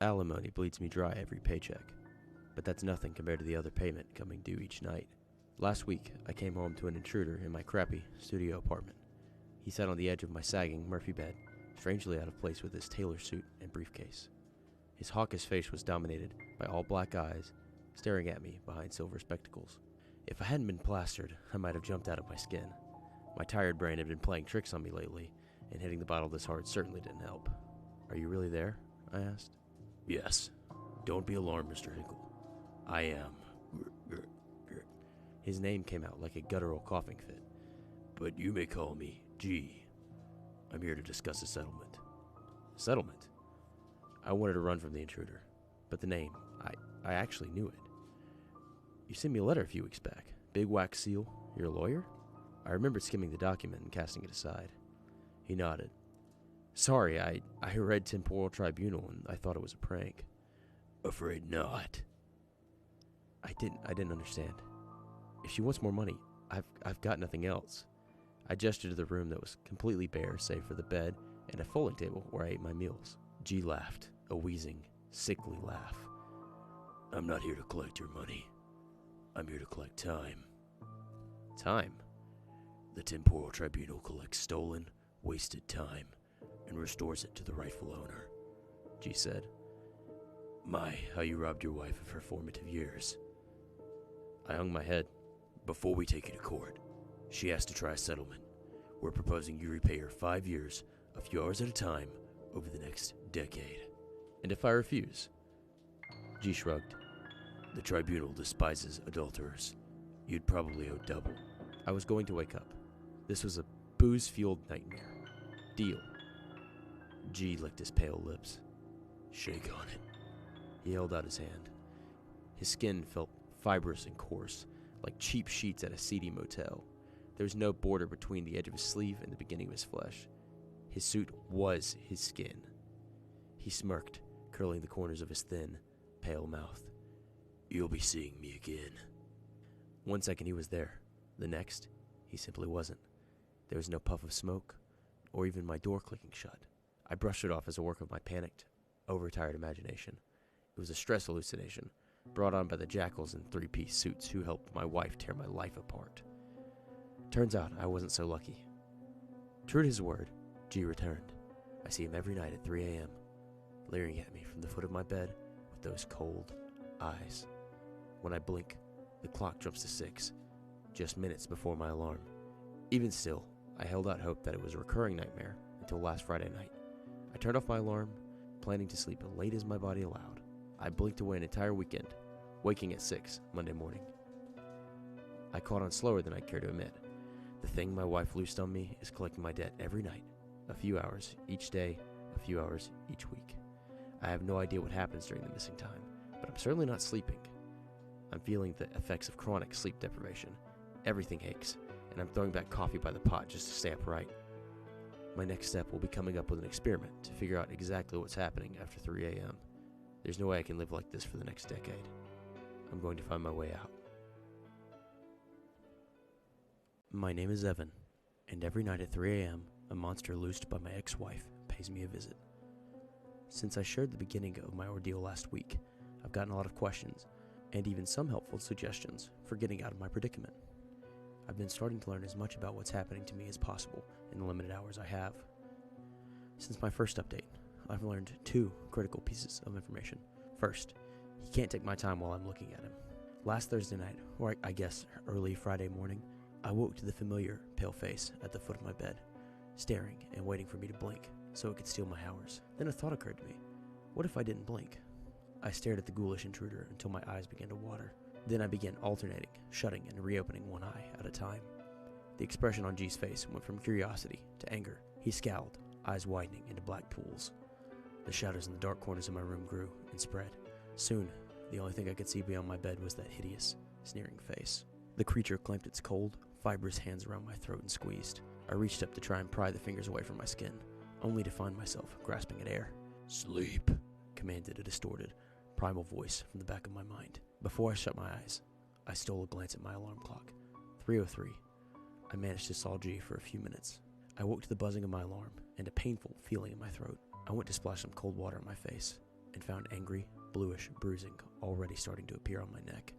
Alimony bleeds me dry every paycheck, but that's nothing compared to the other payment coming due each night. Last week, I came home to an intruder in my crappy studio apartment. He sat on the edge of my sagging Murphy bed, strangely out of place with his tailor suit and briefcase. His hawkish face was dominated by all black eyes staring at me behind silver spectacles. If I hadn't been plastered, I might have jumped out of my skin. My tired brain had been playing tricks on me lately, and hitting the bottle this hard certainly didn't help. "Are you really there?" I asked. "Yes. Don't be alarmed, Mr. Hinkle. I am." His name came out like a guttural coughing fit. "But you may call me G. I'm here to discuss a settlement." "Settlement?" I wanted to run from the intruder, but the name, I actually knew it. "You sent me a letter a few weeks back. Big wax seal. You're a lawyer?" I remembered skimming the document and casting it aside. He nodded. "Sorry, I read Temporal Tribunal and I thought it was a prank." "Afraid not." I didn't understand. "If she wants more money, I've got nothing else." I gestured to the room that was completely bare save for the bed and a folding table where I ate my meals. G laughed, a wheezing, sickly laugh. "I'm not here to collect your money. I'm here to collect time." "Time?" "The Temporal Tribunal collects stolen, wasted time and restores it to the rightful owner," G said. "My, how you robbed your wife of her formative years." I hung my head. "Before we take you to court, she has to try a settlement. We're proposing you repay her 5 years, a few hours at a time, over the next decade." "And if I refuse?" G shrugged. "The tribunal despises adulterers. You'd probably owe double." I was going to wake up. This was a booze-fueled nightmare. Deal. G licked his pale lips. "Shake on it." He held out his hand. His skin felt fibrous and coarse, like cheap sheets at a seedy motel. There was no border between the edge of his sleeve and the beginning of his flesh. His suit was his skin. He smirked, curling the corners of his thin, pale mouth. "You'll be seeing me again." 1 second he was there. The next, he simply wasn't. There was no puff of smoke, or even my door clicking shut. I brushed it off as a work of my panicked, overtired imagination. It was a stress hallucination, brought on by the jackals in 3-piece suits who helped my wife tear my life apart. Turns out I wasn't so lucky. True to his word, G returned. I see him every night at 3 a.m., leering at me from the foot of my bed with those cold eyes. When I blink, the clock jumps to 6, just minutes before my alarm. Even still, I held out hope that it was a recurring nightmare until last Friday night. I turned off my alarm, planning to sleep as late as my body allowed. I blinked away an entire weekend, waking at 6 Monday morning. I caught on slower than I'd care to admit. The thing my wife loosed on me is collecting my debt every night, a few hours each day, a few hours each week. I have no idea what happens during the missing time, but I'm certainly not sleeping. I'm feeling the effects of chronic sleep deprivation. Everything aches, and I'm throwing back coffee by the pot just to stay upright. My next step will be coming up with an experiment to figure out exactly what's happening after 3 a.m. There's no way I can live like this for the next decade. I'm going to find my way out. My name is Evan, and every night at 3 a.m., a monster loosed by my ex-wife pays me a visit. Since I shared the beginning of my ordeal last week, I've gotten a lot of questions, and even some helpful suggestions for getting out of my predicament. I've been starting to learn as much about what's happening to me as possible in the limited hours I have. Since my first update, I've learned 2 critical pieces of information. First, he can't take my time while I'm looking at him. Last Thursday night, or I guess early Friday morning, I woke to the familiar pale face at the foot of my bed, staring and waiting for me to blink so it could steal my hours. Then a thought occurred to me. What if I didn't blink? I stared at the ghoulish intruder until my eyes began to water. Then I began alternating, shutting and reopening one eye at a time. The expression on G's face went from curiosity to anger. He scowled, eyes widening into black pools. The shadows in the dark corners of my room grew and spread. Soon, the only thing I could see beyond my bed was that hideous, sneering face. The creature clamped its cold, fibrous hands around my throat and squeezed. I reached up to try and pry the fingers away from my skin, only to find myself grasping at air. "Sleep," commanded a distorted, primal voice from the back of my mind. Before I shut my eyes, I stole a glance at my alarm clock. 3:03. I managed to saw G for a few minutes. I woke to the buzzing of my alarm and a painful feeling in my throat. I went to splash some cold water on my face, and found angry, bluish bruising already starting to appear on my neck.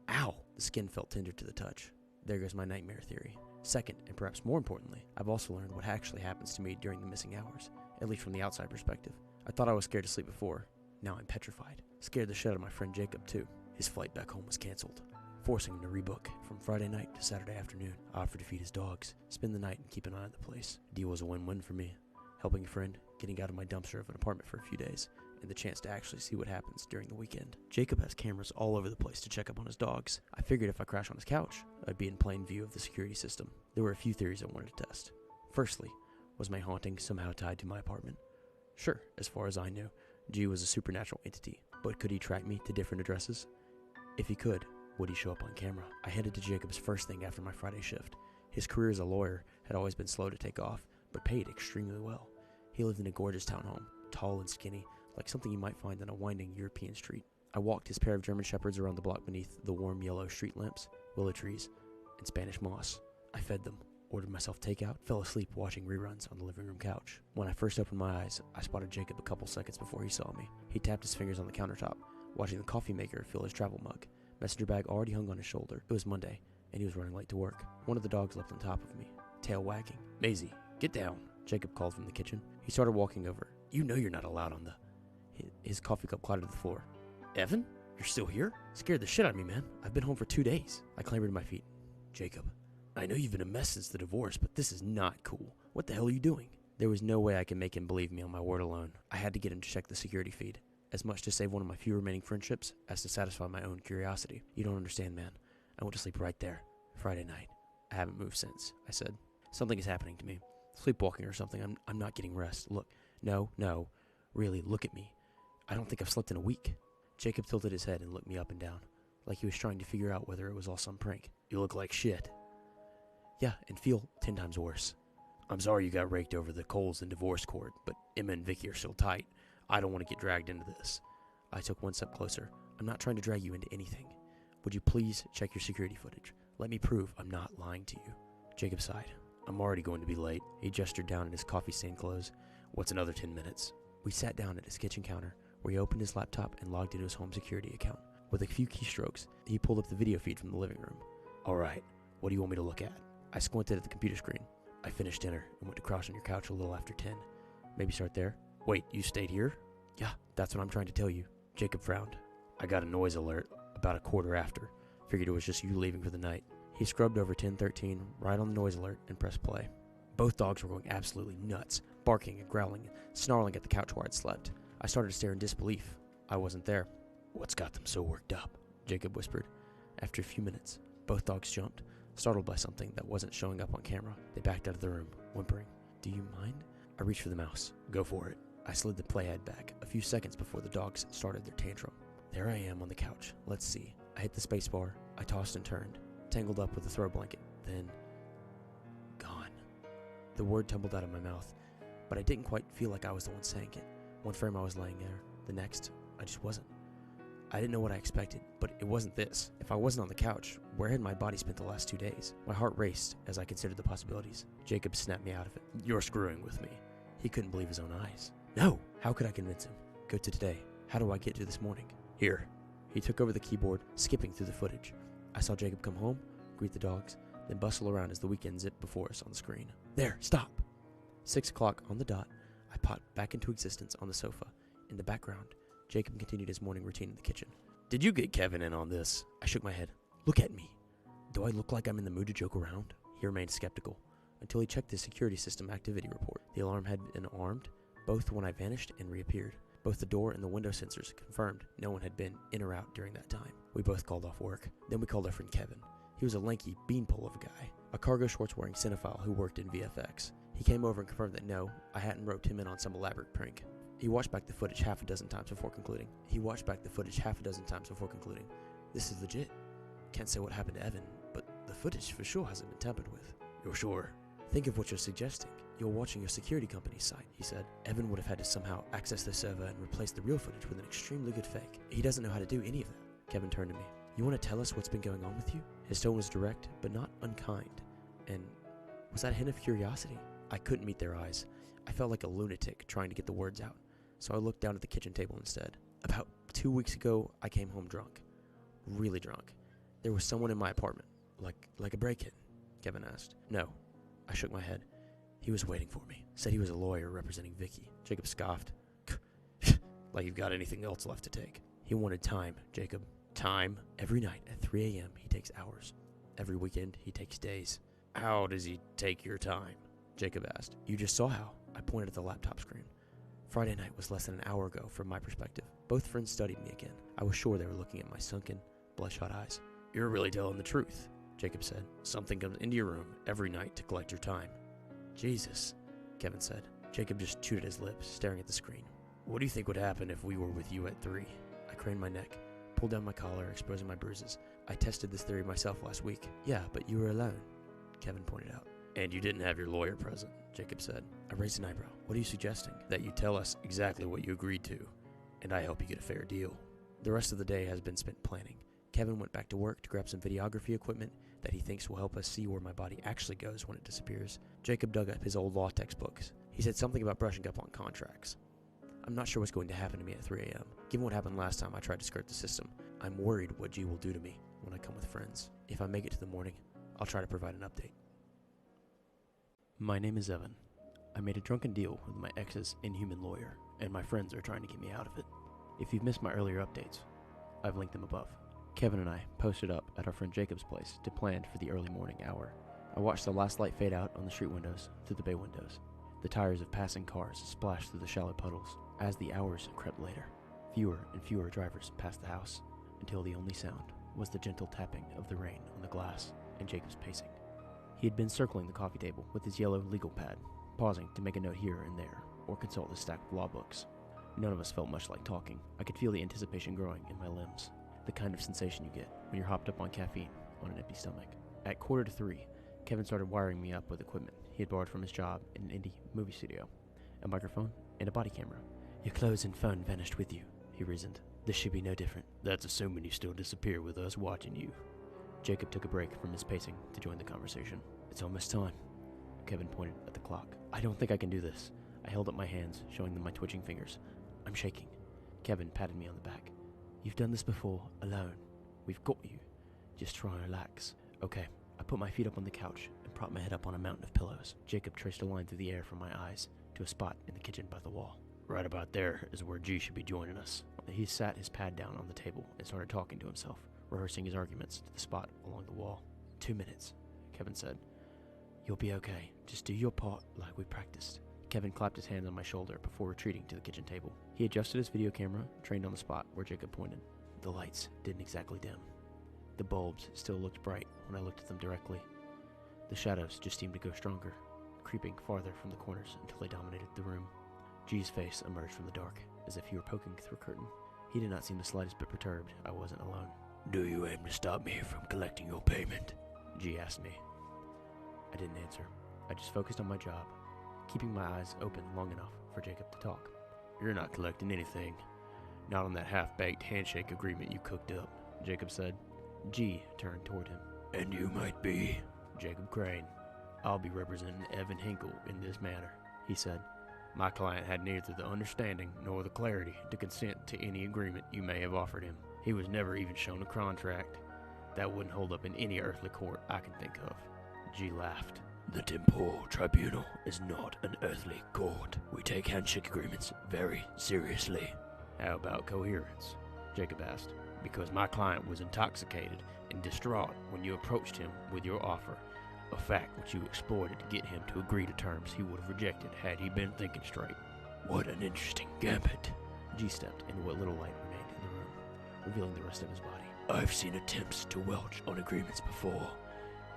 Ow! The skin felt tender to the touch. There goes my nightmare theory. Second, and perhaps more importantly, I've also learned what actually happens to me during the missing hours, at least from the outside perspective. I thought I was scared to sleep before. Now I'm petrified. Scared the shit out of my friend Jacob, too. His flight back home was canceled, forcing him to rebook from Friday night to Saturday afternoon. I offered to feed his dogs, spend the night, and keep an eye on the place. The deal was a win-win for me. Helping a friend, getting out of my dumpster of an apartment for a few days, and the chance to actually see what happens during the weekend. Jacob has cameras all over the place to check up on his dogs. I figured if I crashed on his couch, I'd be in plain view of the security system. There were a few theories I wanted to test. Firstly, was my haunting somehow tied to my apartment? Sure, as far as I knew, G was a supernatural entity, but could he track me to different addresses? If he could, would he show up on camera? I headed to Jacob's first thing after my Friday shift. His career as a lawyer had always been slow to take off, but paid extremely well. He lived in a gorgeous townhome, tall and skinny, like something you might find on a winding European street. I walked his pair of German shepherds around the block beneath the warm yellow street lamps, willow trees, and Spanish moss. I fed them, ordered myself takeout, fell asleep watching reruns on the living room couch. When I first opened my eyes, I spotted Jacob a couple seconds before he saw me. He tapped his fingers on the countertop, watching the coffee maker fill his travel mug. Messenger bag already hung on his shoulder. It was Monday, and he was running late to work. One of the dogs leapt on top of me, tail wagging. "Maisie, get down," Jacob called from the kitchen. He started walking over. "You know you're not allowed on the..." His coffee cup clattered to the floor. "Evan, you're still here? Scared the shit out of me, man. I've been home for 2 days." I clambered to my feet. "Jacob, I know you've been a mess since the divorce, but this is not cool. What the hell are you doing?" There was no way I could make him believe me on my word alone. I had to get him to check the security feed, as much to save one of my few remaining friendships as to satisfy my own curiosity. "You don't understand, man. I went to sleep right there, Friday night. I haven't moved since," I said. "Something is happening to me. Sleepwalking or something. I'm not getting rest. Look, no, really, look at me. I don't think I've slept in a week." Jacob tilted his head and looked me up and down, like he was trying to figure out whether it was all some prank. "You look like shit." "Yeah, and feel 10 times worse. I'm sorry you got raked over the coals in divorce court, but Emma and Vicky are still tight. I don't want to get dragged into this." I took one step closer. "I'm not trying to drag you into anything. Would you please check your security footage? Let me prove I'm not lying to you." Jacob sighed. "I'm already going to be late." He gestured down at his coffee stain clothes. "What's another 10 minutes? We sat down at his kitchen counter, where he opened his laptop and logged into his home security account. With a few keystrokes, he pulled up the video feed from the living room. "All right, what do you want me to look at?" I squinted at the computer screen. "I finished dinner and went to crash on your couch a little after 10. Maybe start there?" "Wait, you stayed here?" "Yeah, that's what I'm trying to tell you." Jacob frowned. "I got a noise alert about a quarter after. Figured it was just you leaving for the night." He scrubbed over 10:13, right on the noise alert, and pressed play. Both dogs were going absolutely nuts, barking and growling and snarling at the couch where I'd slept. I started to stare in disbelief. I wasn't there. "What's got them so worked up?" Jacob whispered. After a few minutes, both dogs jumped, startled by something that wasn't showing up on camera. They backed out of the room, whimpering. "Do you mind?" I reached for the mouse. "Go for it." I slid the playhead back a few seconds before the dogs started their tantrum. There I am on the couch. Let's see. I hit the spacebar. I tossed and turned, tangled up with the throw blanket. Then, gone. The word tumbled out of my mouth, but I didn't quite feel like I was the one saying it. One frame I was laying there. The next, I just wasn't. I didn't know what I expected, but it wasn't this. If I wasn't on the couch, where had my body spent the last 2 days? My heart raced as I considered the possibilities. Jacob snapped me out of it. "You're screwing with me." He couldn't believe his own eyes. "No!" How could I convince him? Go to today. How do I get to this morning? "Here." He took over the keyboard, skipping through the footage. I saw Jacob come home, greet the dogs, then bustle around as the weekend zipped before us on the screen. "There, stop!" 6 o'clock on the dot, I popped back into existence on the sofa. In the background, Jacob continued his morning routine in the kitchen. "Did you get Kevin in on this?" I shook my head. "Look at me. Do I look like I'm in the mood to joke around?" He remained skeptical, until he checked the security system activity report. The alarm had been armed, both when I vanished and reappeared. Both the door and the window sensors confirmed no one had been in or out during that time. We both called off work. Then we called our friend Kevin. He was a lanky beanpole of a guy, a cargo shorts wearing cinephile who worked in VFX. He came over and confirmed that no, I hadn't roped him in on some elaborate prank. He watched back the footage half a dozen times before concluding. "This is legit. Can't say what happened to Evan, but the footage for sure hasn't been tampered with." "You're sure?" "Think of what you're suggesting. You're watching your security company's site," he said. "Evan would have had to somehow access the server and replace the real footage with an extremely good fake. He doesn't know how to do any of that." Kevin turned to me. "You want to tell us what's been going on with you?" His tone was direct, but not unkind. And was that a hint of curiosity? I couldn't meet their eyes. I felt like a lunatic trying to get the words out. so I looked down at the kitchen table instead. About 2 weeks ago, I came home drunk. Really drunk. There was someone in my apartment. Like a break-in, Kevin asked. No. I shook my head. He was waiting for me. Said he was a lawyer representing Vicky. Jacob scoffed. Like you've got anything else left to take. He wanted time, Jacob. Time? Every night at 3 a.m. he takes hours. Every weekend he takes days. How does he take your time? Jacob asked. You just saw how. I pointed at the laptop screen. Friday night was less than an hour ago from my perspective. Both friends studied me again. I was sure they were looking at my sunken, bloodshot eyes. You're really telling the truth, Jacob said. Something comes into your room every night to collect your time. Jesus, Kevin said. Jacob just chewed at his lips, staring at the screen. What do you think would happen if we were with you at 3? I craned my neck, pulled down my collar, exposing my bruises. I tested this theory myself last week. Yeah, but you were alone, Kevin pointed out. And you didn't have your lawyer present, Jacob said. I raised an eyebrow. What are you suggesting? That you tell us exactly what you agreed to, and I help you get a fair deal. The rest of the day has been spent planning. Kevin went back to work to grab some videography equipment that he thinks will help us see where my body actually goes when it disappears. Jacob dug up his old law textbooks. He said something about brushing up on contracts. I'm not sure what's going to happen to me at 3 a.m. Given what happened last time I tried to skirt the system, I'm worried what G will do to me when I come with friends. If I make it to the morning, I'll try to provide an update. My name is Evan. I made a drunken deal with my ex's inhuman lawyer, and my friends are trying to get me out of it. If you've missed my earlier updates, I've linked them above. Kevin and I posted up at our friend Jacob's place to plan for the early morning hour. I watched the last light fade out on the street windows through the bay windows. The tires of passing cars splashed through the shallow puddles. As the hours crept later, fewer and fewer drivers passed the house, until the only sound was the gentle tapping of the rain on the glass and Jacob's pacing. He had been circling the coffee table with his yellow legal pad, pausing to make a note here and there, or consult his stack of law books. None of us felt much like talking. I could feel the anticipation growing in my limbs, the kind of sensation you get when you're hopped up on caffeine on an empty stomach. At 2:45, Kevin started wiring me up with equipment he had borrowed from his job in an indie movie studio, a microphone and a body camera. Your clothes and phone vanished with you, he reasoned. This should be no different. That's assuming you still disappear with us watching you. Jacob took a break from his pacing to join the conversation. It's almost time. Kevin pointed at the clock. I don't think I can do this. I held up my hands, showing them my twitching fingers. I'm shaking. Kevin patted me on the back. You've done this before, alone. We've got you. Just try and relax. Okay. I put my feet up on the couch and propped my head up on a mountain of pillows. Jacob traced a line through the air from my eyes to a spot in the kitchen by the wall. Right about there is where G should be joining us. He sat his pad down on the table and started talking to himself, rehearsing his arguments to the spot along the wall. 2 minutes, Kevin said. You'll be okay. Just do your part like we practiced. Kevin clapped his hands on my shoulder before retreating to the kitchen table. He adjusted his video camera, trained on the spot where Jacob pointed. The lights didn't exactly dim. The bulbs still looked bright when I looked at them directly. The shadows just seemed to go stronger, creeping farther from the corners until they dominated the room. G's face emerged from the dark, as if he were poking through a curtain. He did not seem the slightest bit perturbed I wasn't alone. Do you aim to stop me from collecting your payment? G asked me. I didn't answer. I just focused on my job, keeping my eyes open long enough for Jacob to talk. You're not collecting anything. Not on that half-baked handshake agreement you cooked up, Jacob said. G turned toward him. And you might be Jacob Crane. I'll be representing Evan Hinkle in this matter, he said. My client had neither the understanding nor the clarity to consent to any agreement you may have offered him. He was never even shown a contract. That wouldn't hold up in any earthly court I can think of. G laughed. The temporal tribunal is not an earthly court. We take handshake agreements very seriously. How about coherence? Jacob asked. Because my client was intoxicated and distraught when you approached him with your offer, a fact which you exploited to get him to agree to terms he would have rejected had he been thinking straight. What an interesting gambit. G stepped into what little light remained in the room, revealing the rest of his body. I've seen attempts to welch on agreements before,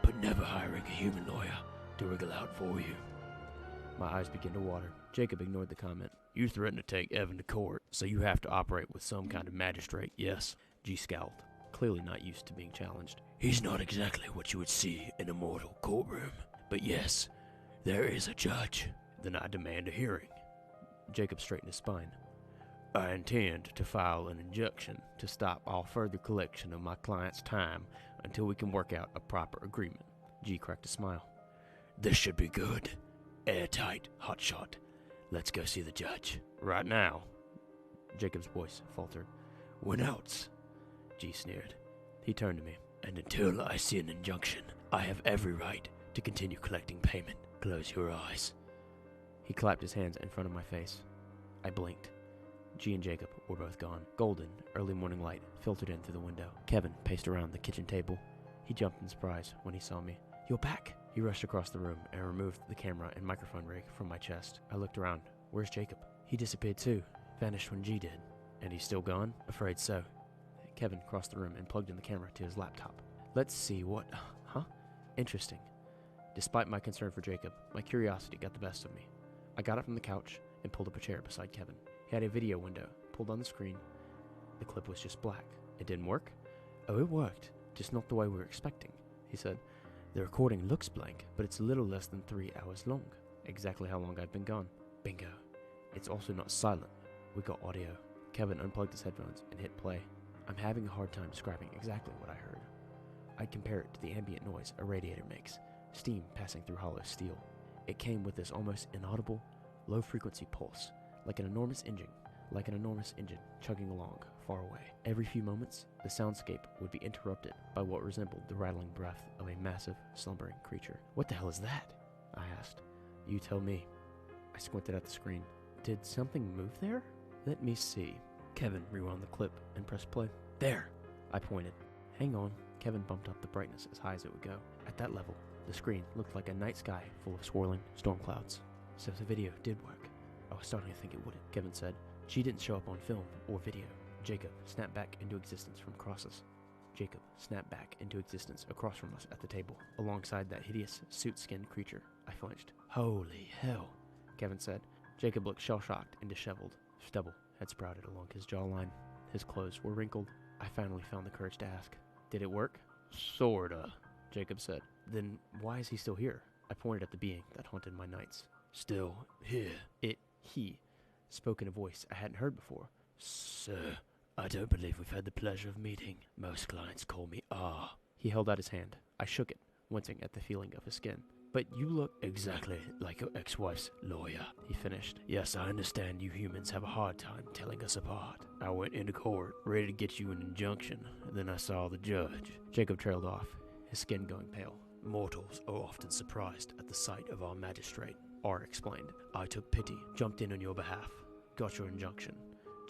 but never hiring a human lawyer to wriggle out for you. My eyes began to water. Jacob ignored the comment. You threatened to take Evan to court, so you have to operate with some kind of magistrate, yes? G scowled, clearly not used to being challenged. He's not exactly what you would see in a mortal courtroom, but yes, there is a judge. Then I demand a hearing. Jacob straightened his spine. I intend to file an injunction to stop all further collection of my client's time until we can work out a proper agreement. G cracked a smile. This should be good. Airtight, hotshot. Let's go see the judge. Right now, Jacob's voice faltered. When else? G sneered. He turned to me. And until I see an injunction, I have every right to continue collecting payment. Close your eyes. He clapped his hands in front of my face. I blinked. G and Jacob were both gone. Golden, early morning light filtered in through the window. Kevin paced around the kitchen table. He jumped in surprise when he saw me. You're back! He rushed across the room and removed the camera and microphone rig from my chest. I looked around. Where's Jacob? He disappeared too. Vanished when G did. And he's still gone? Afraid so. Kevin crossed the room and plugged in the camera to his laptop. Let's see what... Huh? Interesting. Despite my concern for Jacob, my curiosity got the best of me. I got up from the couch and pulled up a chair beside Kevin. He had a video window pulled on the screen. The clip was just black. It didn't work? Oh, it worked. Just not the way we were expecting, he said. The recording looks blank, but it's a little less than 3 hours long. Exactly how long I've been gone. Bingo. It's also not silent. We got audio. Kevin unplugged his headphones and hit play. I'm having a hard time describing exactly what I heard. I'd compare it to the ambient noise a radiator makes, steam passing through hollow steel. It came with this almost inaudible, low-frequency pulse, like an enormous engine chugging along far away. Every few moments, the soundscape would be interrupted by what resembled the rattling breath of a massive, slumbering creature. What the hell is that? I asked. You tell me. I squinted at the screen. Did something move there? Let me see. Kevin rewound the clip and pressed play. There! I pointed. Hang on. Kevin bumped up the brightness as high as it would go. At that level, the screen looked like a night sky full of swirling storm clouds. So the video did work. I was starting to think it wouldn't, Kevin said. She didn't show up on film or video. Jacob snapped back into existence from across us. Jacob snapped back into existence across from us at the table, alongside that hideous, suit-skinned creature. I flinched. Holy hell, Kevin said. Jacob looked shell-shocked and disheveled. Stubble had sprouted along his jawline. His clothes were wrinkled. I finally found the courage to ask. Did it work? Sorta, Jacob said. Then why is he still here? I pointed at the being that haunted my nights. Still here. He spoke in a voice I hadn't heard before. Sir, I don't believe we've had the pleasure of meeting. Most clients call me R. He held out his hand. I shook it, wincing at the feeling of his skin. But you look exactly like your ex-wife's lawyer, he finished. Yes, I understand you humans have a hard time telling us apart. I went into court, ready to get you an injunction, and then I saw the judge. Jacob trailed off, his skin going pale. Mortals are often surprised at the sight of our magistrate, R explained. I took pity, jumped in on your behalf, got your injunction.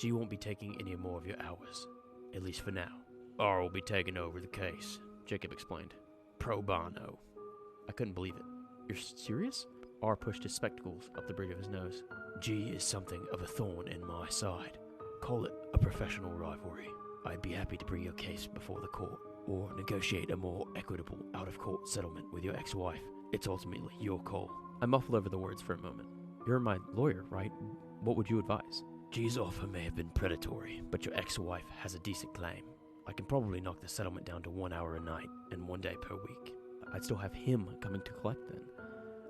G won't be taking any more of your hours, at least for now. R will be taking over the case, Jacob explained. Pro bono. I couldn't believe it. You're serious? R pushed his spectacles up the bridge of his nose. G is something of a thorn in my side. Call it a professional rivalry. I'd be happy to bring your case before the court, or negotiate a more equitable out-of-court settlement with your ex-wife. It's ultimately your call. I muffled over the words for a moment. You're my lawyer, right? What would you advise? G's offer may have been predatory, but your ex-wife has a decent claim. I can probably knock the settlement down to 1 hour a night and 1 day per week. I'd still have him coming to collect then.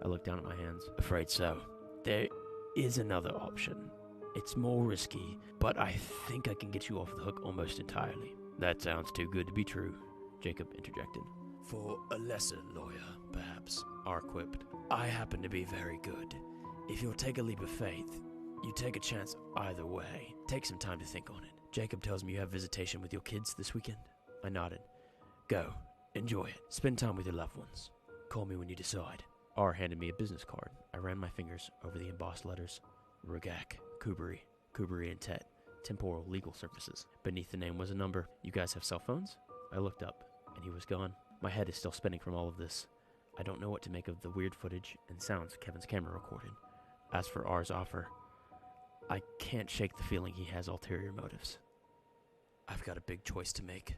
I looked down at my hands. Afraid so. There is another option. It's more risky, but I think I can get you off the hook almost entirely. That sounds too good to be true, Jacob interjected. For a lesser lawyer, perhaps, R quipped. I happen to be very good. If you'll take a leap of faith, you take a chance either way. Take some time to think on it. Jacob tells me you have visitation with your kids this weekend. I nodded. Go. Enjoy it. Spend time with your loved ones. Call me when you decide. R handed me a business card. I ran my fingers over the embossed letters. Rugak, Kuberi and Tet. Temporal legal services. Beneath the name was a number. You guys have cell phones? I looked up, and he was gone. My head is still spinning from all of this. I don't know what to make of the weird footage and sounds Kevin's camera recorded. As for R's offer, I can't shake the feeling he has ulterior motives. I've got a big choice to make.